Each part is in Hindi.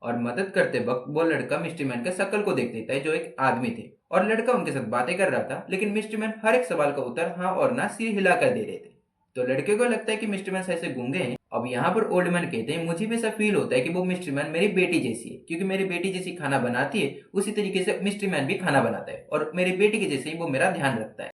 और मदद करते वक्त वो लड़का मिस्ट्री मैन के शक्ल को देख लेता है जो एक आदमी थे। और लड़का उनके साथ बातें कर रहा था, लेकिन मिस्ट्री मैन हर एक सवाल का उत्तर हाँ और ना सिर हिला कर दे रहे थे। तो लड़के को लगता है कि मिस्ट्री मैन ऐसे गूंगे हैं। अब यहाँ पर ओल्ड मैन कहते हैं मुझे भी ऐसा फील होता है कि वो मिस्ट्री मैन मेरी बेटी जैसी है, क्योंकि मेरी बेटी जैसी खाना बनाती है उसी तरीके से मिस्ट्री मैन भी खाना बनाता है और मेरी बेटी के जैसे ही वो मेरा ध्यान रखता है।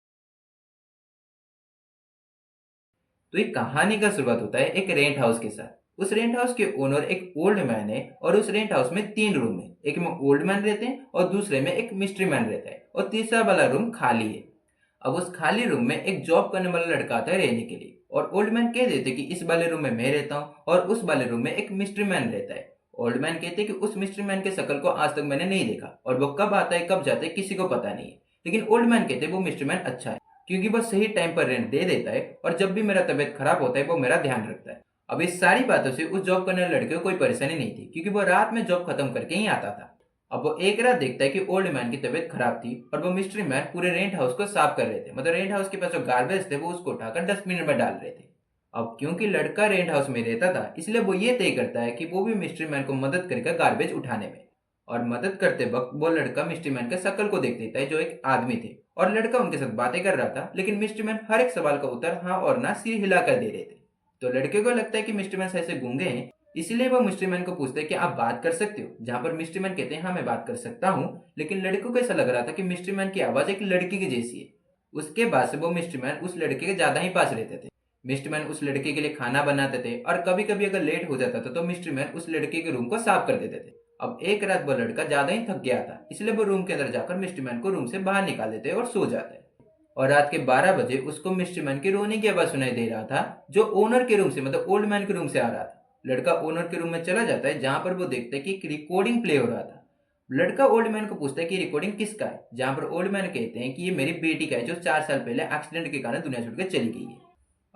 तो एक कहानी का शुरुआत होता है एक रेंट हाउस के साथ। उस रेंट हाउस के ओनर एक ओल्ड मैन है और उस रेंट हाउस में 3 रूम है। एक में ओल्ड मैन रहते हैं और दूसरे में एक मिस्ट्री मैन रहता है और तीसरा वाला रूम खाली है। अब उस खाली रूम में एक जॉब करने वाला लड़का आता है रहने के लिए, और ओल्ड मैन कह देते कि इस वाले रूम में मैं रहता हूँ और उस वाले रूम में एक मिस्ट्री मैन रहता है। ओल्ड मैन कहते कि उस मिस्ट्री मैन के शक्ल को आज तक मैंने नहीं देखा और वो कब आता है कब जाता है किसी को पता नहीं है। लेकिन ओल्ड मैन कहते वो मिस्ट्री मैन अच्छा है, क्योंकि वो सही टाइम पर रेंट दे देता है और जब भी मेरा तबीयत खराब होता है वो मेरा ध्यान रखता है। अब इस सारी बातों से उस जॉब करने वाले लड़के को कोई परेशानी नहीं थी, क्योंकि वो रात में जॉब खत्म करके ही आता था। अब वो एक रात देखता है कि ओल्ड मैन की तबीयत खराब थी और वो मिस्ट्री मैन पूरे रेंट हाउस को साफ कर रहे थे। मतलब रेंट हाउस के पास जो गार्बेज थे वो उसको उठाकर डस्टबिन में डाल रहे थे। अब क्योंकि लड़का रेंट हाउस में रहता था, इसलिए वो ये तय करता है कि वो भी मिस्ट्री मैन को मदद करेगा गार्बेज उठाने में। और मदद करते वक्त वो लड़का मिस्ट्री मैन के शक्ल को देख लेता है जो एक आदमी थे। और लड़का उनके साथ बातें कर रहा था, लेकिन मिस्ट्री मैन हर एक सवाल का उत्तर हाँ और ना सिर हिला कर दे रहे थे। तो लड़के को लगता है कि मिस्ट्री मैन ऐसे गूंगे हैं, इसलिए वो मिस्ट्री मैन को पूछते हैं कि आप बात कर सकते हो, जहां पर मिस्ट्री मैन कहते हैं हाँ मैं बात कर सकता हूँ। लेकिन लड़के को ऐसा लग रहा था कि मिस्ट्री मैन की आवाज एक लड़की की जैसी है। उसके बाद से वो मिस्ट्री मैन उस लड़के के ज्यादा ही पास रहते थे। मिस्ट्री मैन उस लड़के के लिए खाना बनाते थे और कभी कभी अगर लेट हो जाता था तो मिस्ट्री मैन उस लड़के के रूम को साफ कर देते थे। अब एक रात वो लड़का ज्यादा ही थक गया था, इसलिए वो रूम के अंदर जाकर मिस्ट्री मैन को रूम से बाहर निकाल देते और सो जाता है। और रात के 12 बजे उसको मिस्ट्री मैन के रोने की आवाज सुनाई दे रहा था, जो ओनर के रूम से मतलब ओल्ड मैन के रूम से आ रहा था। लड़का ओनर के रूम में चला जाता है, जहां पर वो देखता है कि एक रिकॉर्डिंग प्ले हो रहा था। लड़का ओल्ड मैन को पूछता है कि रिकॉर्डिंग किसका है, जहां पर ओल्ड मैन कहते हैं कि ये मेरी बेटी का है जो 4 साल पहले एक्सीडेंट के कारण दुनिया छोड़कर चली गई है।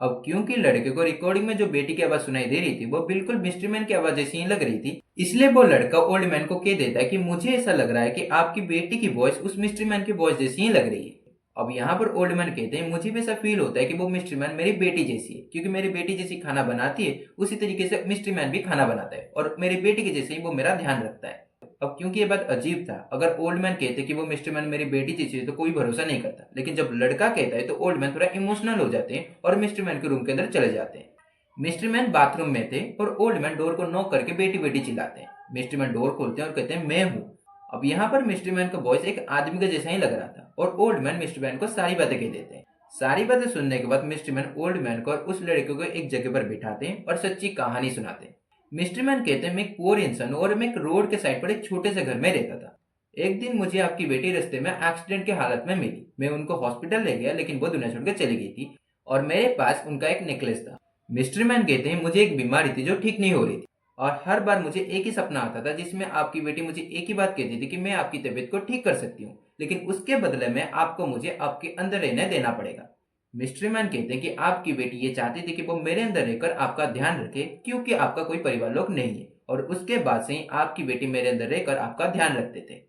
अब क्योंकि लड़के को रिकॉर्डिंग में जो बेटी की आवाज सुनाई दे रही थी वो बिल्कुल मिस्ट्री मैन की आवाज जैसी ही लग रही थी, इसलिए वो लड़का ओल्ड मैन को कह देता है कि मुझे ऐसा लग रहा है कि आपकी बेटी की वॉइस उस मिस्ट्री मैन की वॉइस जैसी ही लग रही है। अब यहाँ पर ओल्ड मैन कहते हैं मुझे भी ऐसा फील होता है कि वो मिस्ट्री मैन मेरी बेटी जैसी है, क्योंकि मेरी बेटी जैसी खाना बनाती है उसी तरीके से मिस्ट्री मैन भी खाना बनाता है और मेरी बेटी के जैसे ही वो मेरा ध्यान रखता है। अब क्योंकि ये बात अजीब था, अगर ओल्ड मैन कहते कि वो मिस्टर मैन मेरी बेटी जैसी है तो कोई भरोसा नहीं करता, लेकिन जब लड़का कहता है तो ओल्ड मैन थोड़ा इमोशनल हो जाते हैं और मिस्टर मैन के रूम के अंदर चले जाते हैं। मिस्टर मैन बाथरूम में थे और ओल्ड मैन डोर को नॉक करके बेटी बेटी चिल्लाते हैं। मिस्टर मैन डोर खोलते हैं और कहते हैं मैं हूँ। अब यहाँ पर मिस्टर मैन का वॉइस एक आदमी का जैसा ही लग रहा था और ओल्ड मैन मिस्टर मैन को सारी बातें कह देते हैं। सारी बातें सुनने के बाद मिस्टर मैन ओल्ड मैन को और उस लड़के को एक जगह पर बिठाते हैं और सच्ची कहानी सुनाते हैं। मिस्ट्री मैन कहते हैं मैं एक पुअर इंसान हूँ और मैं एक रोड के साइड पर एक छोटे से घर में रहता था। एक दिन मुझे आपकी बेटी रास्ते में एक्सीडेंट के हालत में मिली। मैं उनको हॉस्पिटल ले गया, लेकिन वो दुनिया छोड़कर चली गई थी और मेरे पास उनका एक नेकलेस था। मिस्ट्री मैन कहते हैं मुझे एक बीमारी थी जो ठीक नहीं हो रही थी और हर बार मुझे एक ही सपना आता था जिसमें आपकी बेटी मुझे एक ही बात कहती थी कि मैं आपकी तबीयत को ठीक कर सकती हूँ, लेकिन उसके बदले में आपको मुझे आपके अंदर रहने देना पड़ेगा। मिस्ट्री मैन कहते हैं कि आपकी बेटी ये चाहती थी कि वो मेरे अंदर रहकर आपका ध्यान रखे, क्योंकि आपका कोई परिवार लोग नहीं है, और उसके बाद से ही आपकी बेटी मेरे अंदर रहकर आपका ध्यान रखते थे।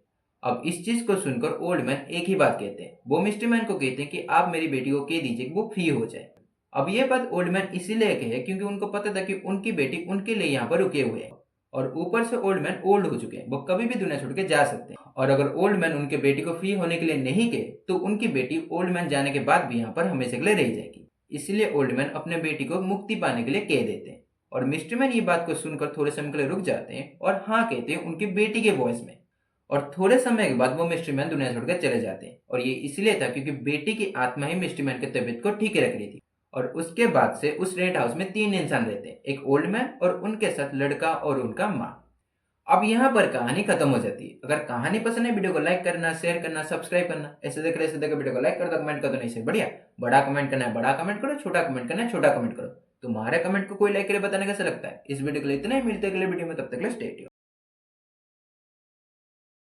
अब इस चीज को सुनकर ओल्ड मैन एक ही बात कहते हैं, वो मिस्ट्री मैन को कहते हैं कि आप मेरी बेटी को कह दीजिए कि वो फ्री हो जाए। अब ये बात ओल्ड मैन इसीलिए कहे क्योंकि उनको पता था कि उनकी बेटी उनके लिए यहाँ पर रुके हुए हैं, और ऊपर से ओल्ड मैन ओल्ड हो चुके हैं, वो कभी भी दुनिया छोड़ के जा सकते हैं। और अगर ओल्ड मैन उनके बेटी को फ्री होने के लिए नहीं कहे तो उनकी बेटी ओल्ड मैन जाने के बाद भी यहाँ पर हमेशा के लिए रह जाएगी। इसलिए ओल्ड मैन अपने बेटी को मुक्ति पाने के लिए कह देते हैं। और मिस्टर मैन ये बात को सुनकर थोड़े समय के लिए रुक जाते हैं और हाँ कहते हैं उनकी बेटी के वॉइस में। और थोड़े समय के बाद वो मिस्टर मैन दुनिया छोड़कर चले जाते हैं, और ये इसलिए था क्योंकि बेटी की आत्मा ही मिस्टर मैन की तबीयत को ठीक रख रही थी। और उसके बाद से उस रेंट हाउस में 3 इंसान रहते हैं, एक ओल्ड मैन और उनके साथ लड़का और उनका माँ। अब यहाँ पर कहानी खत्म हो जाती है। अगर कहानी पसंद है वीडियो को लाइक करना, शेयर करना, सब्सक्राइब करना। ऐसे देख वीडियो को लाइक कर दो, कमेंट कर दो, नहीं से बढ़िया बड़ा कमेंट करना है बड़ा कमेंट करो, छोटा कमेंट करना है छोटा कमेंट करो। तुम्हारे कमेंट को कोई लाइक करे बताने कैसा लगता है। इस वीडियो के लिए इतना ही, मिलते अगले वीडियो में, तब तक के लिए स्टे ट्यून्ड।